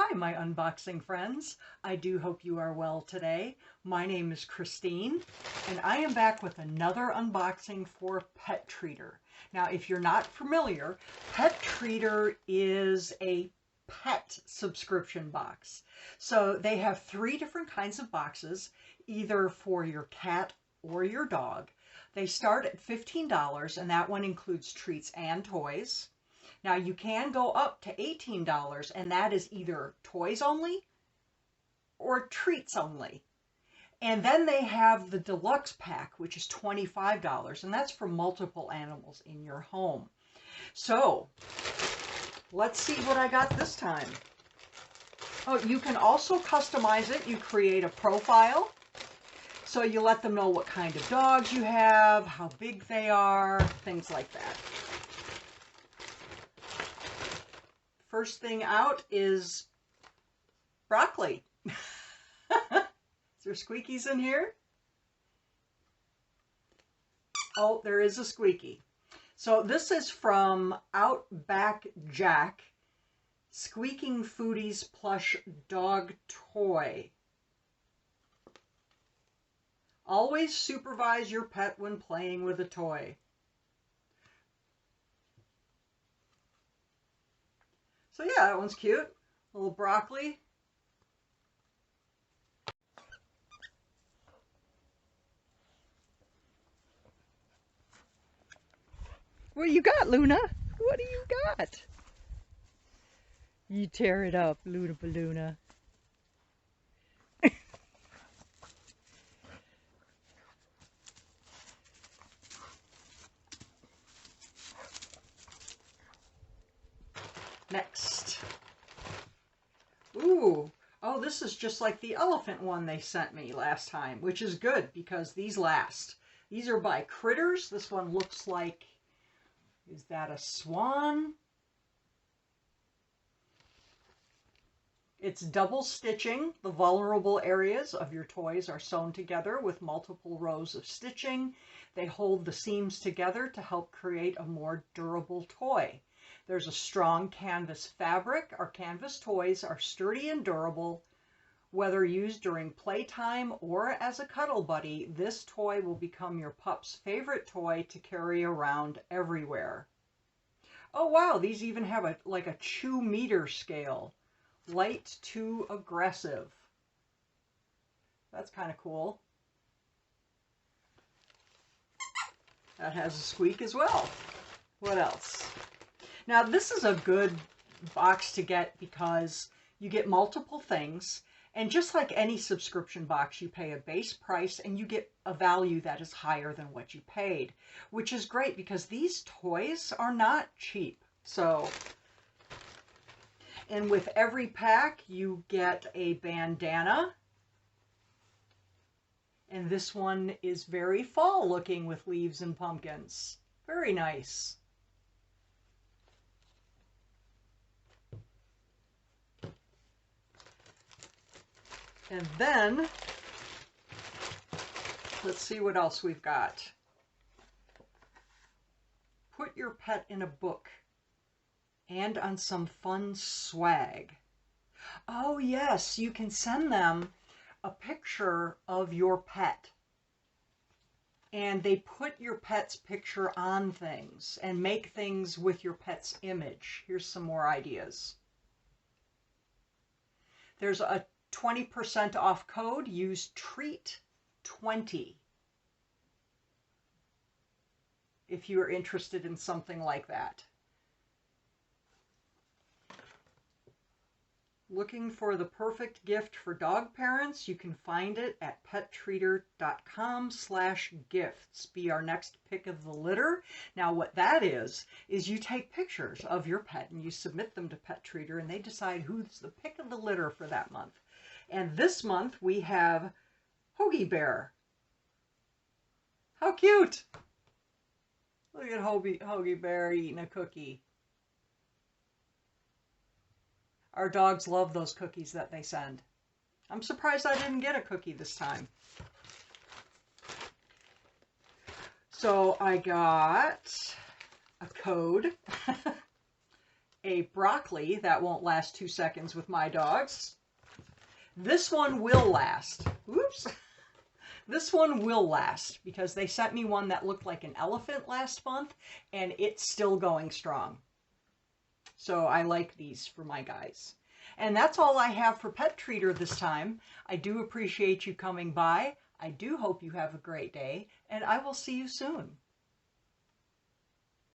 Hi, my unboxing friends. I do hope you are well today. My name is Christine, and I am back with another unboxing for PetTreater. Now, if you're not familiar, PetTreater is a pet subscription box. So they have 3 different kinds of boxes, either for your cat or your dog. They start at $15, and that one includes treats and toys. Now you can go up to $18, and that is either toys only or treats only. And then they have the deluxe pack, which is $25, and that's for multiple animals in your home. So let's see what I got this time. Oh, you can also customize it. You create a profile. So you let them know what kind of dogs you have, how big they are, things like that. First thing out is broccoli. Is there squeakies in here? Oh, there is a squeaky. So this is from Outback Jack, Squeaking Foodies Plush Dog Toy. Always supervise your pet when playing with a toy. So yeah, that one's cute. A little broccoli. What do you got, Luna? What do you got? You tear it up, Luna Baluna. Next. Ooh. Oh, this is just like the elephant one they sent me last time, which is good because these last. These are by Critters. This one looks like, is that a swan? It's double stitching. The vulnerable areas of your toys are sewn together with multiple rows of stitching. They hold the seams together to help create a more durable toy. There's a strong canvas fabric. Our canvas toys are sturdy and durable. Whether used during playtime or as a cuddle buddy, this toy will become your pup's favorite toy to carry around everywhere. Oh wow, these even have a chew meter scale. Light to aggressive. That's kind of cool. That has a squeak as well. What else? Now this is a good box to get because you get multiple things, and just like any subscription box, you pay a base price and you get a value that is higher than what you paid, which is great because these toys are not cheap. So, and with every pack you get a bandana, and this one is very fall looking with leaves and pumpkins. Very nice. And then, let's see what else we've got. Put your pet in a book and on some fun swag. Oh yes, you can send them a picture of your pet. And they put your pet's picture on things and make things with your pet's image. Here's some more ideas. There's a 20% off code. Use TREAT20 if you are interested in something like that. Looking for the perfect gift for dog parents? You can find it at pettreater.com/gifts. Be our next pick of the litter. Now what that is you take pictures of your pet and you submit them to PetTreater, and they decide who's the pick of the litter for that month. And this month we have Hoagie Bear. How cute! Look at Hoagie Bear eating a cookie. Our dogs love those cookies that they send. I'm surprised I didn't get a cookie this time. So I got a code, a broccoli that won't last 2 seconds with my dogs. This one will last. Oops. This one will last because they sent me one that looked like an elephant last month and it's still going strong. So I like these for my guys. And that's all I have for PetTreater this time. I do appreciate you coming by. I do hope you have a great day, and I will see you soon.